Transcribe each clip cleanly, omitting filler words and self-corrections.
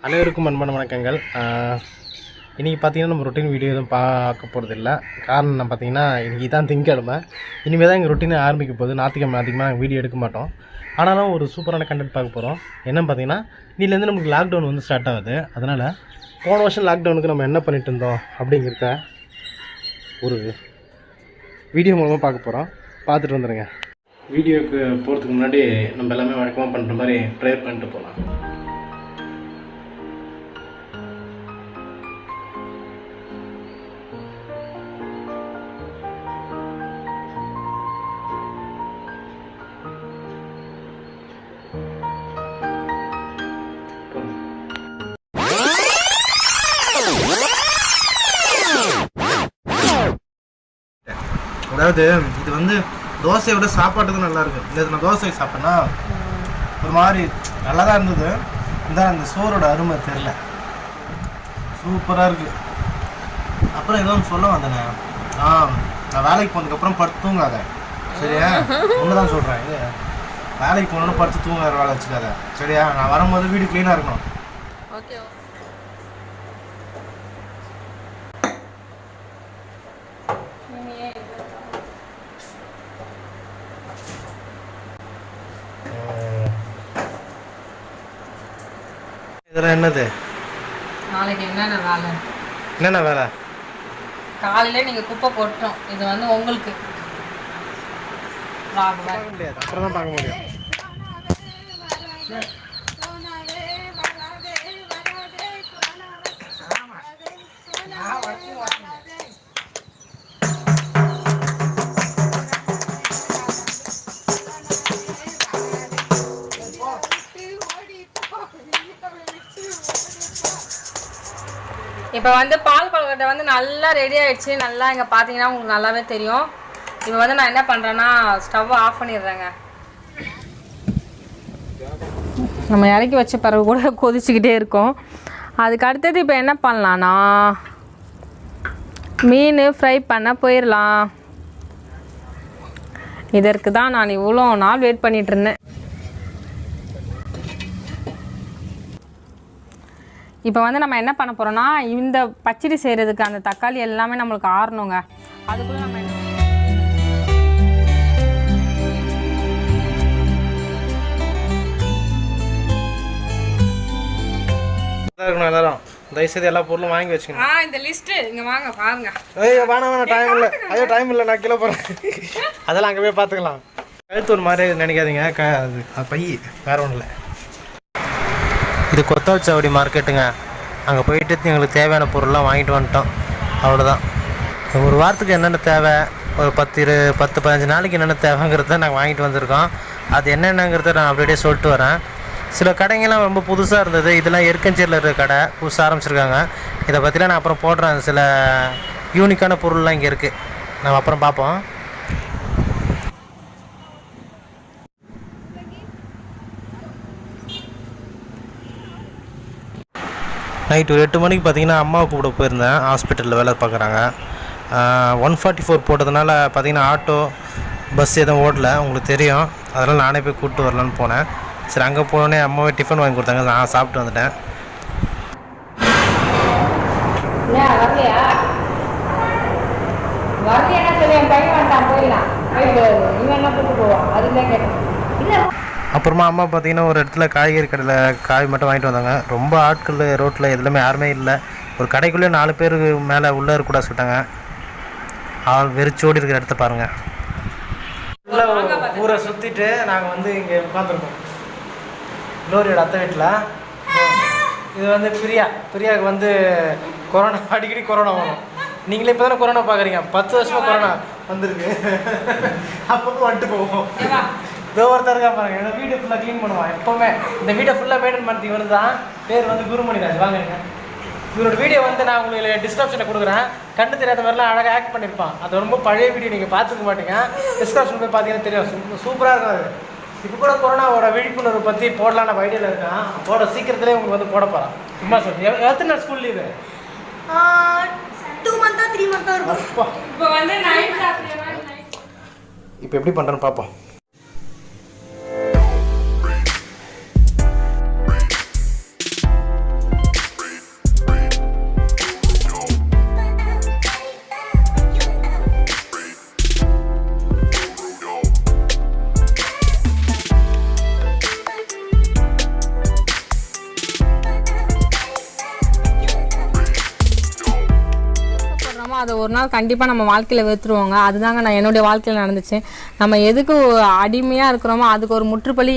அனைவருக்கும் அன்பான வணக்கங்கள். இன்றைக்கி பார்த்திங்கன்னா நம்ம ரொட்டீன் வீடியோ எதுவும் பார்க்க போகிறது இல்லை. காரணம் நான் பார்த்திங்கன்னா இன்றைக்கி தான் திங்கக்கிழமை. இனிமேல் தான் எங்கள் ரொட்டீனை ஆரம்பிக்க போகுது. ஞாயிற்றுக்கிழமை அதிகமாக வீடியோ எடுக்க மாட்டோம். ஆனாலும் ஒரு சூப்பரான கண்டென்ட் பார்க்க போகிறோம். என்னன்னு பார்த்தீங்கன்னா இன்னிலேருந்து நமக்கு லாக்டவுன் வந்து ஸ்டார்ட் ஆகுது. அதனால் போன வருஷம் லாக்டவுனுக்கு நம்ம என்ன பண்ணிட்டு இருந்தோம் அப்படிங்கிறத ஒரு வீடியோ மூலமாக பார்க்க போகிறோம். பார்த்துட்டு வந்துடுங்க. வீடியோவுக்கு போகிறதுக்கு முன்னாடி நம்ம எல்லாமே வழக்கமாக பண்ணுற மாதிரி ப்ரேயர் பண்ணிட்டு போகலாம். அதாவது இது வந்து தோசையோட சாப்பாட்டுக்கும் நல்லா இருக்கு. இந்த நான் தோசை சாப்பிட்டேன்னா ஒரு மாதிரி நல்லா தான் இருந்தது. அந்த சோறோட அருமை தெரில, சூப்பராக இருக்குது. அப்புறம் ஏதோ ஒன்று சொல்ல வந்தேனே, நான் வேலைக்கு போனதுக்கப்புறம் படுத்து தூங்காத, சரியா? ஒன்று தான் சொல்கிறேன், இது வேலைக்கு போனோன்னு படுத்து தூங்காத, வேலை வச்சுக்காத, சரியா? நான் வரும்போது வீடு க்ளீனாக இருக்கணும். ஓகே. இதெல்லாம் என்னது? நாளைக்கு என்னென்ன வேலை? என்னென்ன வேலை? காலையில நீங்க குப்பை போட்டோம். இது வந்து உங்களுக்கு முடியாது, அப்புறம் தான் பார்க்க முடியும். இப்போ வந்து பால் கொழுக்கட்டை வந்து நல்லா ரெடி ஆகிடுச்சு. நல்லா இங்கே பார்த்தீங்கன்னா உங்களுக்கு நல்லாவே தெரியும். இப்போ வந்து நான் என்ன பண்ணுறேன்னா ஸ்டவ்வை ஆஃப் பண்ணிடுறேங்க. நம்ம இறக்கி வச்ச பிறகு கூட கொதிச்சுக்கிட்டே இருக்கும். அதுக்கு அடுத்தது இப்போ என்ன பண்ணலான்னா மீன் ஃப்ரை பண்ண போயிடலாம். இதற்கு தான் நான் இவ்வளோ நாள் வெயிட் பண்ணிகிட்டு இருந்தேன். இப்போ வந்து நம்ம என்ன பண்ண போகிறோம்னா இந்த பச்சடி செய்கிறதுக்கு அந்த தக்காளி எல்லாமே நம்மளுக்கு ஆறணுங்க. அதுக்குள்ளே நம்ம இருக்கணும். எல்லாரும் தயவுசெய்து எல்லா பொருளும் வாங்கி வச்சுக்கணும். இந்த லிஸ்ட்டு இங்கே வாங்க பாருங்க. வேணாம் டைம் இல்லை. ஐயோ டைம் இல்லை, நான் கீழே போகிறேன். அதெல்லாம் அங்கே போய் பார்த்துக்கலாம். கழுத்து ஒரு மாதிரி நினைக்காதீங்க, அது பை வேறு ஒன்றும் இல்லை. இது கொத்தவச்சாவடி மார்க்கெட்டுங்க. அங்கே போயிட்டு எங்களுக்கு தேவையான பொருள்லாம் வாங்கிட்டு வந்துட்டோம். அவ்வளோதான். ஒரு வாரத்துக்கு என்னென்ன தேவை, ஒரு 10-15 நாளைக்கு என்னென்ன தேவைங்கிறத நாங்கள் வாங்கிட்டு வந்திருக்கோம். அது என்னென்னங்கிறத நான் அப்படியே சொல்லிட்டு வரேன். சில கடைங்கெல்லாம் ரொம்ப புதுசாக இருந்தது. இதெல்லாம் எருக்கஞ்சேரியில் இருக்கிற கடை, புதுசாக ஆரம்பிச்சிருக்காங்க. இதை பற்றிலாம் நான் அப்புறம் போடுறேன். சில யூனிக்கான பொருள்லாம் இங்கே இருக்குது, நம்ம அப்புறம் பார்ப்போம். நைட்டு ஒரு 8 மணிக்கு பார்த்தீங்கன்னா அம்மாவை கூப்பிட போயிருந்தேன். ஹாஸ்பிட்டலில் வேலை பார்க்குறாங்க. 144 போட்டதுனால பார்த்தீங்கன்னா ஆட்டோ பஸ் எதுவும் ஓடலை, உங்களுக்கு தெரியும். அதனால் நானே போய் கூப்பிட்டு வரலான்னு போனேன். சரி, அங்கே போனோடனே அம்மாவே டிஃபன் வாங்கி கொடுத்தாங்க. நான் சாப்பிட்டு வந்துட்டேன். அப்புறமா அம்மா பார்த்தீங்கன்னா ஒரு இடத்துல காய்கறி கடையில் காய் மட்டும் வாங்கிட்டு வந்தாங்க. ரொம்ப ஆட்கள் ரோட்டில் எதுலையுமே யாருமே இல்லை. ஒரு கடைக்குள்ளே 4 பேர் மேலே உள்ளே இருக்கக்கூட சொல்லிட்டாங்க. ஆள் வெறிச்சோடி இருக்கிற இடத்த பாருங்கள். ஊரை சுற்றிட்டு நாங்கள் வந்து இங்கே உட்காந்துருக்கோம். லோரியோட அத்தை வீட்டில். இது வந்து பிரியாவுக்கு வந்து கொரோனா, அடிக்கடி கொரோனா வரும். நீங்களே இப்போ தானே கொரோனா பார்க்குறீங்க. 10 வருஷமாக கொரோனா வந்திருக்கு. அப்பப்போ வந்துட்டு போவோம். ஒருத்தர் இருக்கா பாருங்க, எங்கள் வீடு ஃபுல்லாக க்ளீன் பண்ணுவான் எப்போவுமே. இந்த வீட்டை ஃபுல்லாக மெயின்டைன் பண்ணி இவர் தான். பேர் வந்து குருமணிராஜ். வாங்க, இவரோட வீடியோ வந்து நான் உங்களுக்கு டிஸ்கிரிப்ஷனில் கொடுக்குறேன். கண்டு தெரியாத மாதிரிலாம் அழகாக ஆக்ட் பண்ணியிருப்பான். அது ரொம்ப பழைய வீடியோ, நீங்கள் பார்த்துக்க மாட்டீங்க. டிஸ்கிரிப்ஷன் போய் பார்த்தீங்கன்னா தெரியும். சூப்பராக இருக்கும் அது. இப்போ கூட கொரோனாவோட விழிப்புணர்வு பற்றி போடலாம் நம்ம ஐடியாவில் இருக்கான். சீக்கிரத்துலேயே உங்களுக்கு வந்து போட போகிறான். சும்மா சொல்லி எத்தனை நாள் ஸ்கூல் லீவு? 2 months 3 months இருக்கும். இப்போ வந்து இப்போ எப்படி பண்ணுறேன்னு பார்ப்போம். அதை ஒரு நாள் கண்டிப்பாக நம்ம வாழ்க்கையில் வெறுத்துருவோங்க. அதுதாங்க நான் என்னுடைய வாழ்க்கையில் நடந்துச்சு. நம்ம எதுக்கு அடிமையாக இருக்கிறோமோ அதுக்கு ஒரு முற்றுப்புள்ளி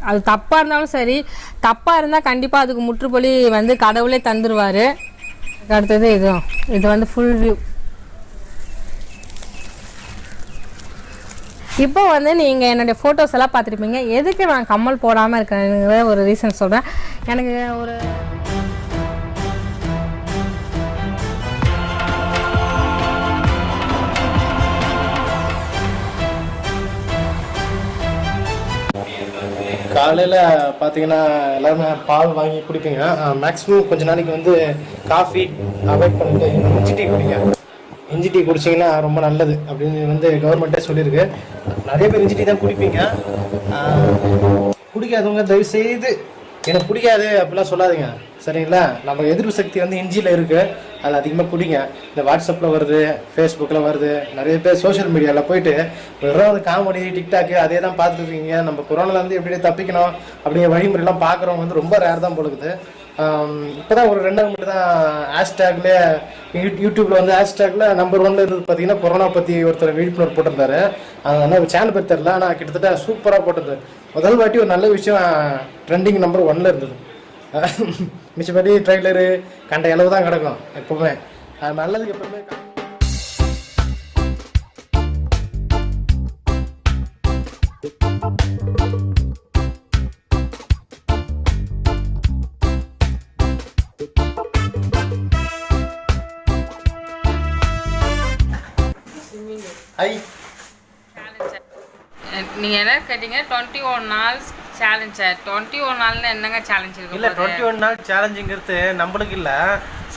அது தப்பாக இருந்தாலும் சரி, தப்பாக இருந்தால் கண்டிப்பாக அதுக்கு முற்றுப்புள்ளி வந்து கடவுளே தந்துடுவார். அடுத்தது இது வந்து ஃபுல் வியூ. இப்போ வந்து நீங்கள் என்னுடைய ஃபோட்டோஸ் எல்லாம் பார்த்துருப்பீங்க. எதுக்கு நான் கம்மல் போடாமல் இருக்கேன் ஒரு ரீசன் சொல்கிறேன். எனக்கு ஒரு காலையில் பார்த்தீங்கன்னா எல்லாருமே பால் வாங்கி குடிப்பீங்க. மேக்ஸிமம் கொஞ்ச நாளைக்கு வந்து காஃபி அவாய்ட் பண்ணிட்டு இஞ்சி டீ குடிங்க. இஞ்சி டீ குடிச்சிங்கன்னா ரொம்ப நல்லது அப்படின்னு வந்து கவர்மெண்ட்டே சொல்லியிருக்கு. நிறைய பேர் இஞ்சி டீ தான் குடிப்பீங்க. குடிக்காதவங்க தயவுசெய்து எனக்கு பிடிக்காது அப்படிலாம் சொல்லாதீங்க, சரிங்களா? நம்ம எதிர்ப்பு சக்தி வந்து இஞ்சியில் இருக்குது, அதில் அதிகமாக குடிங்க. இந்த வாட்ஸ்அப்பில் வருது, ஃபேஸ்புக்கில் வருது, நிறைய பேர் சோஷியல் மீடியாவில் போயிட்டு வெறும் காமெடி டிக்டாக்கு அதே தான் பார்த்துருக்கீங்க. நம்ம கொரோனாலேருந்து எப்படி தப்பிக்கணும் அப்படிங்கிற வழிமுறையெல்லாம் பார்க்குறவங்க வந்து ரொம்ப ரேர் தான் போடுக்குது. இப்போ தான் ஒரு 2 நாள் மட்டும் தான் ஹேஷ்டேக்லேயே யூடியூப்பில் வந்து ஹேஷ்டேக்கில் நம்பர் 1 இருந்தது பார்த்தீங்கன்னா கொரோனா பற்றி ஒருத்தர் விழிப்புணர்வு போட்டிருந்தாரு. ஆனால் சேனல் பேர் தெரில, ஆனால் கிட்டத்தட்ட சூப்பராக போட்டிருந்தார். முதல் வாட்டி ஒரு நல்ல விஷயம் ட்ரெண்டிங் நம்பர் 1 இருந்தது. மிச்சப்படி ட்ரெய்லரு கண்ட அளவு தான் கிடக்கும் எப்பவுமே. நல்லதுக்கு எப்பவுமே நீங்க என்ன கேட்டீங்க? 21 நாள் சேலஞ்ச். 21 நாள்ல என்னங்க சேலஞ்ச் இருக்கு? இல்லை 21 நாள் சேலஞ்சுங்கிறது நம்மளுக்கு இல்லை,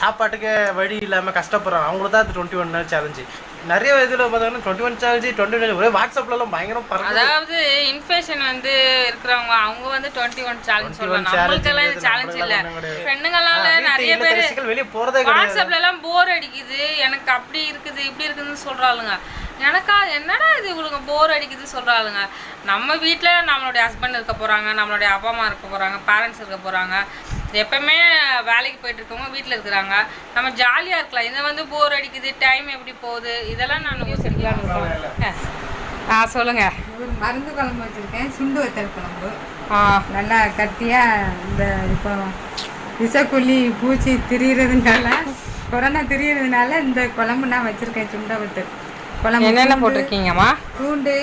சாப்பாட்டுக்கு வழி இல்லாமல் கஷ்டப்படுறோம் அவங்களுக்கு தான் அது 21 நாள் சேலஞ்சு. நிறைய இதில் பார்த்தோம்னா 21 சேலஞ்சு 21 ஒரே வாட்ஸ்அப்லலாம் பயங்கரம் பரவாயில்ல. அதாவது இன்ஃபெக்ஷன் வந்து இருக்கிறவங்க அவங்க வந்து 21 சேலஞ்ச் சொல்லுவாங்க. நம்மளுக்கெல்லாம் இது சேலஞ்ச் இல்லை. பெண்ணுங்களால நிறைய பேர் வெளியே போகிறதே வாட்ஸ்அப்ல எல்லாம் போர் அடிக்குது, எனக்கு அப்படி இருக்குது இப்படி இருக்குதுன்னு சொல்கிறாளுங்க. எனக்கா என்னடா இது இவளுங்க போர் அடிக்குது சொல்கிறாளுங்க. நம்ம வீட்டில் நம்மளுடைய ஹஸ்பண்ட் இருக்க போகிறாங்க, நம்மளுடைய அப்பா அம்மா இருக்க போகிறாங்க, பேரண்ட்ஸ் இருக்க போகிறாங்க. எப்பவுமே வேலைக்கு போயிட்டு இருக்கவங்க வீட்டில் இருக்கிறாங்க. நம்ம ஜாலியாக இருக்கலாம். இதை வந்து போர் அடிக்குது, டைம் எப்படி போகுது, இதெல்லாம் நான் யோசிக்கலாம்னு இருக்கோம். சொல்லுங்கள். ஒரு மருந்து குழம்பு வச்சுருக்கேன், சுண்டு வத்தல் குழம்பு. நல்லா கட்டியாக இந்த இப்போ விஷக்கொல்லி பூச்சி திரியிறதுனால, கொரோனா திரியிறதுனால இந்த குழம்பு நான் வச்சுருக்கேன். சுண்டை வத்தல் குழம்பு என்னென்ன போட்டிருக்கீங்கம்மா? பூண்டு,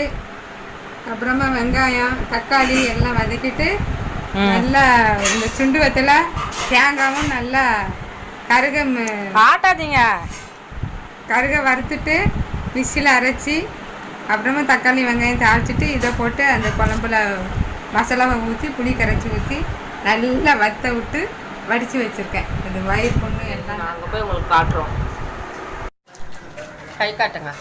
அப்புறமா வெங்காயம், தக்காளி எல்லாம் வதக்கிட்டு நல்லா இந்த சுண்டு வத்தல தேங்காயும் நல்லா ஆட்டாதீங்க கருக வறுத்துட்டு மிக்சியில் அரைச்சி அப்புறமா தக்காளி வெங்காயம் தாளிச்சிட்டு இதை போட்டு அந்த குழம்புல மசாலாவை ஊற்றி புளி கரைச்சி ஊற்றி நல்லா வத்த விட்டு வடித்து வச்சுருக்கேன். இது வயிறு பொண்ணு எல்லாம் நாங்கள் போய் உங்களுக்கு காட்டுறோம். கை காட்டுங்க.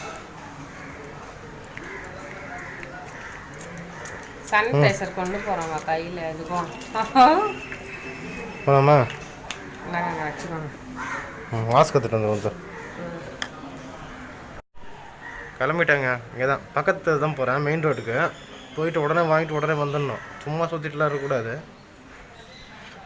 சானிடைசர் கொண்டு போகிறோங்க கையில். எதுக்கும் போலாமா? நாங்கள் வச்சுக்கோங்க. மாஸ்க் எடுத்துட்டு வந்து ஒருத்தர் கிளம்பிட்டாங்க. இங்கே தான் பக்கத்தில் தான் போகிறேன், மெயின் ரோட்டுக்கு. போயிட்டு உடனே வாங்கிட்டு உடனே வந்துடணும், சும்மா சுற்றிட்டுலாம் இருக்கக்கூடாது.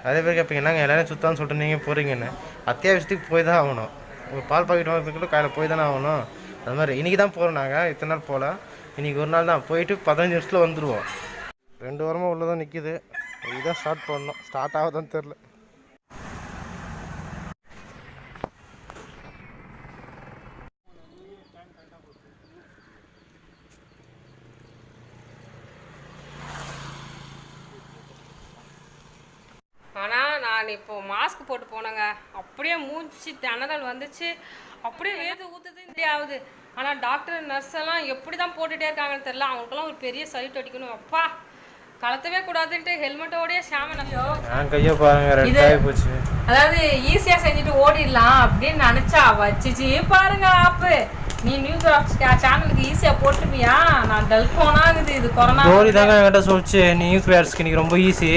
அதே பேர் கேட்பீங்க என்னங்க எல்லாரும் சுத்தான்னு சொல்லிட்டு நீங்கள் போகிறீங்கன்னு. அத்தியாவசியத்துக்கு போய் தான் ஆகணும். ஒரு பால் பாக்கெட் வாங்குறதுக்குள்ள காலையில் போய் தானே ஆகணும். அது மாதிரி இன்றைக்கி தான் போகிறோம். நாங்கள் இத்தனை நாள் போகல, இன்றைக்கி ஒரு நாள் தான் போயிட்டு 15 நிமிஷத்தில் வந்துடுவோம். 2 வாரமாக உள்ளே தான் நிற்கிது. இதுதான் ஸ்டார்ட் பண்ணோம், ஸ்டார்ட் ஆகுதான்னு தெரில. ஆனால் நான் இப்போ மாஸ்க் போட்டு போனேங்க, அப்படியே மூச்சு திணறல் வந்துச்சு, அப்படியே வேது ஊற்றுது இப்படி ஆகுது. ஆனால் டாக்டர் நர்ஸ் எல்லாம் எப்படி தான் போட்டுகிட்டே இருக்காங்கன்னு தெரியல. அவங்களுக்குலாம் ஒரு பெரிய சைட் அடிக்கணும். அப்பா கலத்தவே கூடாதுன்ட்டு ஹெல்மெட்டோடய சாமன் கையை பாருங்க போச்சு. அதாவது ஈஸியாக செஞ்சுட்டு ஓடிடலாம் அப்படின்னு நினச்சா வச்சிச்சு பாருங்க ஆப்பு. நீ நியூ கிராஃப்ட்ஸ் சேனலுக்கு ஈஸியாக போட்டுப்பியா? நான் டல்ஃபோனாகுது இது கொரோனா. ஸ்டோரி தாங்க என்கிட்ட சொல்லிச்சு, நியூ கிராஃப்ட்ஸ்க்கு இன்னைக்கு ரொம்ப ஈஸி,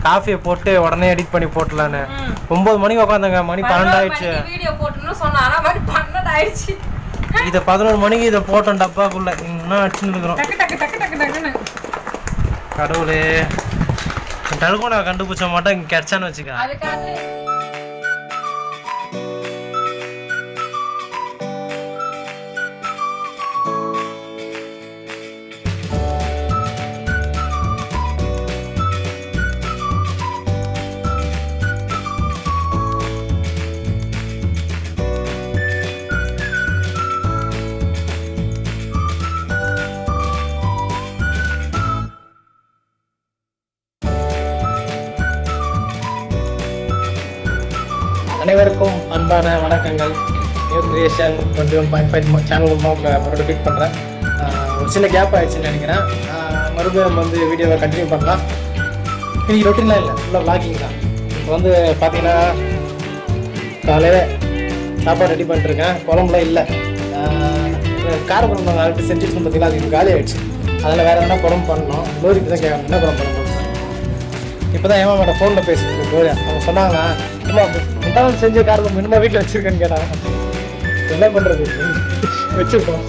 காஃபியை போட்டு உடனே எடிட் பண்ணி போட்டலான்னு. 9 மணிக்கு உட்காந்தாங்க, மணி 12 ஆயிடுச்சு. வீடியோ போட்டுன்னு சொன்னா மணி 12 ஆயிடுச்சு. இதை 11 மணிக்கு இதை போட்டோம் டப்பாக்குள்ள. இன்னும் அடிச்சுன்னு இருக்கிறோம். டக்கு டக்கு டக்கு டக்கு டக்குன்னு. கடவுளே, டல்கோனா கண்டுபிடிச்ச மாட்டோம் இங்கே கிடைச்சான்னு வச்சுக்க. அதுக்காக அனைவருக்கும் அன்பான வணக்கங்கள். நியூ கிரியேஷன் 21.5 சேனல் மூலமாக உங்களை ரிப்பீட் பண்ணுறேன். ஒரு சின்ன கேப் ஆகிடுச்சுன்னு நினைக்கிறேன். மறுபடியும் நம்ம வந்து வீடியோவை கண்டினியூ பண்ணலாம். இன்றைக்கி ரொட்டீன்லாம் இல்லை, ஃபுல்லாக விளாகிங் தான். இப்போ வந்து பார்த்தீங்கன்னா காலையில் சாப்பாடு ரெடி பண்ணிட்டுருக்கேன். குழம்புலாம் இல்லை. காரக்குழம்பு நாங்கள் ஆல்ரெடி செஞ்சுட்டு பார்த்தீங்கன்னா அது காலி ஆகிடுச்சு. அதில் வேறு எதனா குழம்பு பண்ணணும். லோரிக்கு தான் கேட்கணும் என்ன குழம்பு பண்ணணும். இப்போ தான் ஏமா மேடம் ஃபோனில் பேசிட்டு லோரி அவங்க சொன்னாங்கன்னா அம்மா முந்தாள் செஞ்ச காரக்குழம்பு இன்னும் வீட்டில் வச்சுருக்கேன்னு கேட்டாங்க. என்ன பண்ணுறது வச்சுருக்கோம்.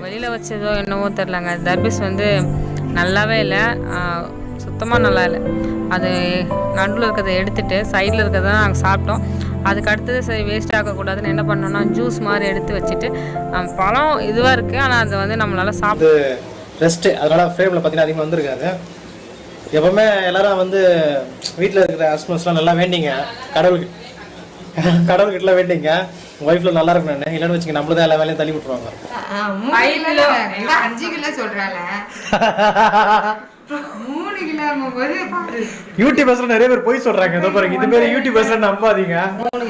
வெளியில் வச்சதோ என்னவோ தெரிலங்க. தர்பீஸ் வந்து நல்லாவே இல்லை, சுத்தமாக நல்லா இல்லை. அது நடுவில் இருக்கிறத எடுத்துகிட்டு சைடில் இருக்கிறத நாங்கள் சாப்பிட்டோம். அதுக்கு அடுத்தது சரி வேஸ்ட் ஆகக்கூடாதுன்னு என்ன பண்ணோன்னா ஜூஸ் மாதிரி எடுத்து வச்சுட்டு பழம் இதுவாக இருக்குது, ஆனால் அதை வந்து நம்மளால் சாப்பிட்டு ரெஸ்ட்டு அதனால் ஃப்ரேமில் பார்த்தீங்கன்னா அதிகமாக வந்திருக்காது. எப்போவுமே எல்லோரும் வந்து வீட்டில் இருக்கிற ஹஸ்பண்ட்ஸ்லாம் நல்லா வேண்டிங்க, கடவுள்கிட்டலாம் வேண்டிங்க ஒய்ஃபில் நல்லா இருக்கணும். இல்லைன்னு வச்சுக்க நம்மள தான் எல்லா வேலையும் தள்ளி விட்டுருவாங்க. 5 கிலோ சொல்றாங்க. 3 கிலோ யூடியூபர்ஸ்ல நிறைய பேர் போய் சொல்றாங்க. இதோ பாருங்க, இது பேர் யூடியூபர்ஸ்ல நம்பாதீங்க. 3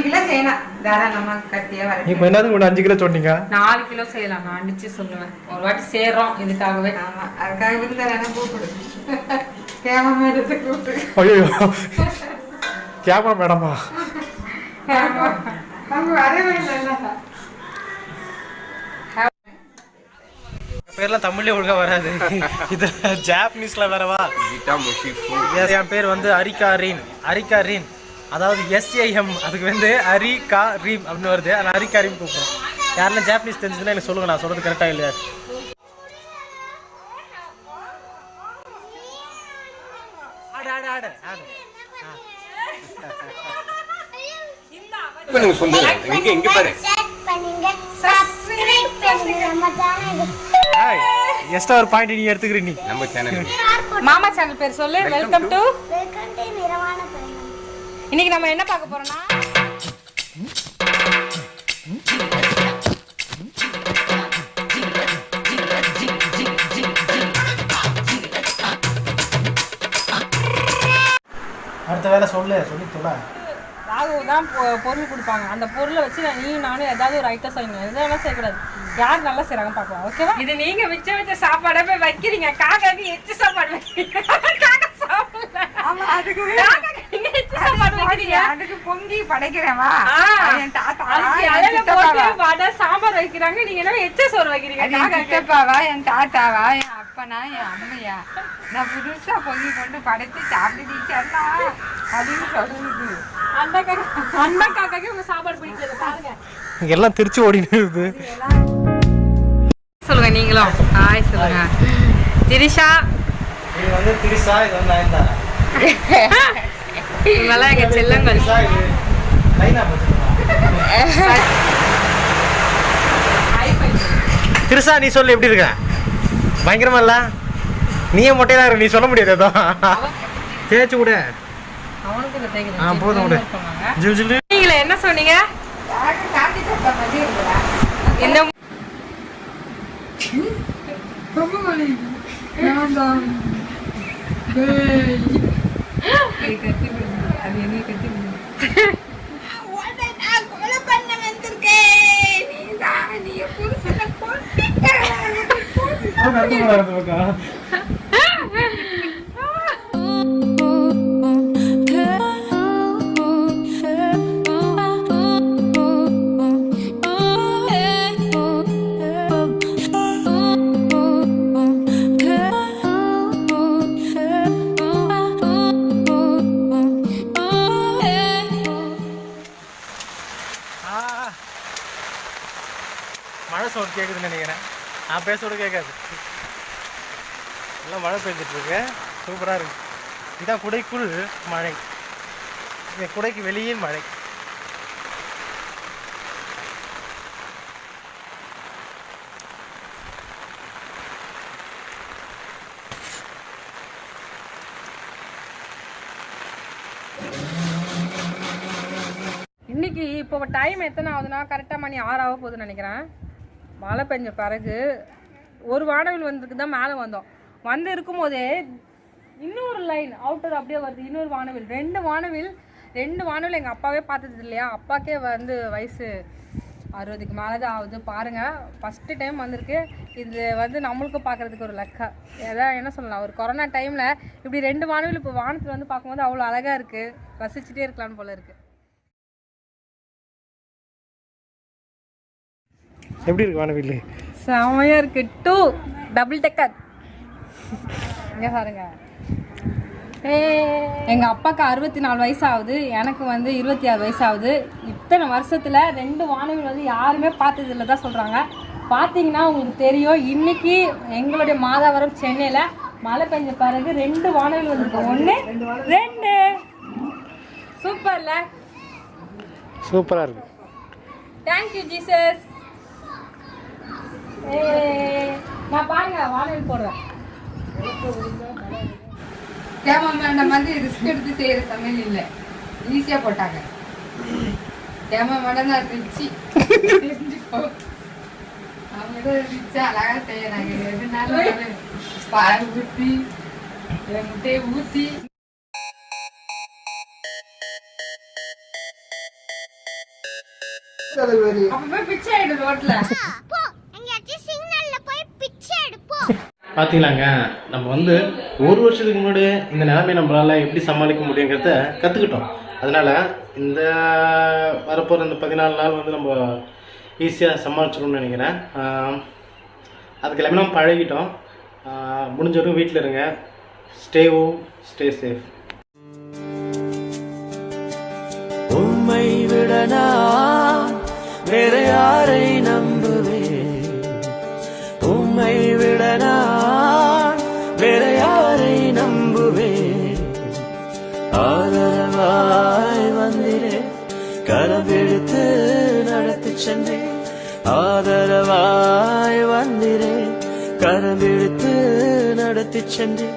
கிலோ செய்யலாம் தாராளமா கட்டியா வர. இப்போ என்னது 5 கிலோ சொன்னீங்க? 4 கிலோ செய்யலாம். நான் அடிச்சு சொல்லுவேன். ஒரு வாட்டி சேர்றோம் இதுக்காகவே. ஆமா, அதுக்காக இருந்தா கூப்பிடு. கேமரா எடுத்து கூப்பிடு. ஐயோ கேமரா மேடமா அவங்க வரவே இல்லை. பேர்லாம் தமிழ்லேயே ஒழுங்காக வராது. இது ஜாப்பனீஸில் வேறவா. என் பேர் வந்து அரிகா ரீன், அதாவது SAM, அதுக்கு வந்து அரிகா ரீம் அப்படின்னு வருது. ஆனால் அரிகா ரீம் கூப்பிட்றோம். யாரெல்லாம் ஜாப்பனீஸ் தெரிஞ்சதுன்னா எனக்கு சொல்லுங்கள், நான் சொல்கிறது கரெக்டாக இல்லையா. ஆடு ஆடு ஆடு ஆடு எக்ஸ்ட்ரா ஒரு பாயிண்ட் நீ எடுத்துக்கிற. நீ நம்ம சேனல் மாமா சேனல் பேர் சொல்லு. வெல்கம் டு இன்னைக்கு நம்ம என்ன பார்க்க போறோம்னா அடுத்த வேலை சொல்லி சொல்ல ராகு தான் பொருள் கொடுப்பாங்க. அந்த பொருளை வச்சு நானும் ஏதாவது ஒரு ஐட்டம் செய்யணும். எதெல்லாம் செய்யக்கூடாது. யார் நல்லா செய்றாங்க பார்க்கலாம். ஓகேவா? இது நீங்க வச்ச சாப்பாடை போய் வைக்கிறீங்க. காக்காக்கு எச்சு சாப்பாடு வைக்கிறீங்க. காக்கா சாப்பிடல. ஆமா, அதுக்கு நீங்க எச்சு சாப்பாடு வைக்கிறீங்க. அதுக்கு பொங்கி படைக்கிறேவா? என் தாத்தா அலையில போட்டு வடை சாம்பார் வைக்கிறாங்க. நீங்க என்ன எச்சு சோறு வைக்கிறீங்க? சித்தப்பாவா, என் தாத்தாவா, என் அப்பனா, என் அம்மையா? நான் புதுசா பொங்கி கொண்டு படைத்து சாப்பிட்டுச்சா அப்படின்னு சொல்றது. அந்த காக்காக்கு உங்க சாப்பாடு பிடிக்கல பாருங்க. எல்லாம் திருச்சி ஓடினு இருக்குது. சொல்லுங்க நீங்களும் ஹாய் சொல்லுங்க. திரிஷா, இது வந்து திரிஷா, இது வந்து நயன்தாரா. இவங்கெல்லாம் எங்க செல்லங்கள். திரிஷா, நீ சொல்லு எப்படி இருக்க? பயங்கரமா இல்ல? நீயே மொட்டையா இருக்கு, நீ சொல்ல முடியாது. ஏதோ தேய்ச்சி கூட போதும் விடு. நீங்களே என்ன சொன்னீங்க? இந்த மழை சவுண்ட் கேட்குதுன்னு நினைக்கிறேன். நான் பேசோடு கேட்காது. எல்லாம் மழை பெஞ்சிட்ருக்கு. சூப்பராக இருக்குது. இதான் குடைக்குள் மழை, இந்த குடைக்கு வெளியே மழை. இன்னைக்கு இப்போ டைம் எத்தனை ஆகுதுன்னா கரெக்டாக மணி 6 ஆக போகுதுன்னு நினைக்கிறேன். மழை பெஞ்ச பிறகு ஒரு வானவில் வந்ததுக்கு தான் மேலே வந்தோம். வந்து இருக்கும்போதே இன்னொரு லைன் அவுட்டர் அப்படியே வருது. இன்னொரு வானவில், 2 வானவில் எங்கள் அப்பாவே பார்த்தது இல்லையா. அப்பாக்கே வந்து வயசு 60க்கு மேலே தான் ஆகுது. பாருங்கள், ஃபஸ்ட்டு டைம் வந்திருக்கு. இது வந்து நம்மளுக்கும் பார்க்குறதுக்கு ஒரு லக்கா. ஏதாவது என்ன சொல்லலாம், ஒரு கொரோனா டைமில் இப்படி 2 வானவில் இப்போ வானத்தில் வந்து பார்க்கும்போது அவ்வளோ அழகாக இருக்குது. ரசிச்சுட்டே இருக்கலான்னு போல இருக்குது. எப்படி இருக்கு வானவில்? செமையாக இருக்குது. 2 டபுள் டெக்கர். இங்கே பாருங்க, எங்கள் அப்பாவுக்கு 64 வயசு ஆகுது, எனக்கு வந்து 26 வயசு ஆகுது. இத்தனை வருஷத்தில் 2 வானவில் வந்து யாருமே பார்த்ததில்லை தான் சொல்கிறாங்க. பார்த்தீங்கன்னா உங்களுக்கு தெரியும். இன்றைக்கி எங்களுடைய மாதாவரம் சென்னையில் மழை பெஞ்ச பிறகு 2 வானவில் வந்துருக்கு. 1 2 சூப்பர்ல, சூப்பராக இருக்கு. Thank you Jesus. நான் பாருங்க வானவில் போடுறேன். கேமராமேன் மாதிரி ரிஸ்க் எடுத்து செய்யற சமையல் இல்லை, ஈஸியா போட்டாங்க. கேமராமேன் தான் ரிச்சி, அவங்க தான் ரிச்சா அழகா செய்யறாங்க. எதுனாலும் பால் ஊற்றி முட்டையை ஊற்றி அப்ப பிச்சை ஆயிடும் ரோட்ல. பார்த்தீங்களாங்க, நம்ம வந்து ஒரு வருஷத்துக்கு முன்னாடி இந்த நிலைமை நம்மளால் எப்படி சமாளிக்க முடியுங்கிறத கற்றுக்கிட்டோம். அதனால் இந்த வரப்போகிற இந்த 14 நாள் வந்து நம்ம ஈஸியாக சமாளிச்சிடணும்னு நினைக்கிறேன். அதுக்கு எல்லாமே நம்ம பழகிட்டோம். முடிஞ்ச வரைக்கும் வீட்டில் இருங்க. Stay home, stay safe. உம்மை விட நான் வேற யாரை நம்புவேன்? உம்மை விட நான் வேற யாரை நம்புவேன்? ஆதரவாய் வந்திரே, கரம் பிடித்து நடத்தி சென்றேன். ஆதரவாய் வந்திரே, கரம் பிடித்து நடத்தி சென்றேன்.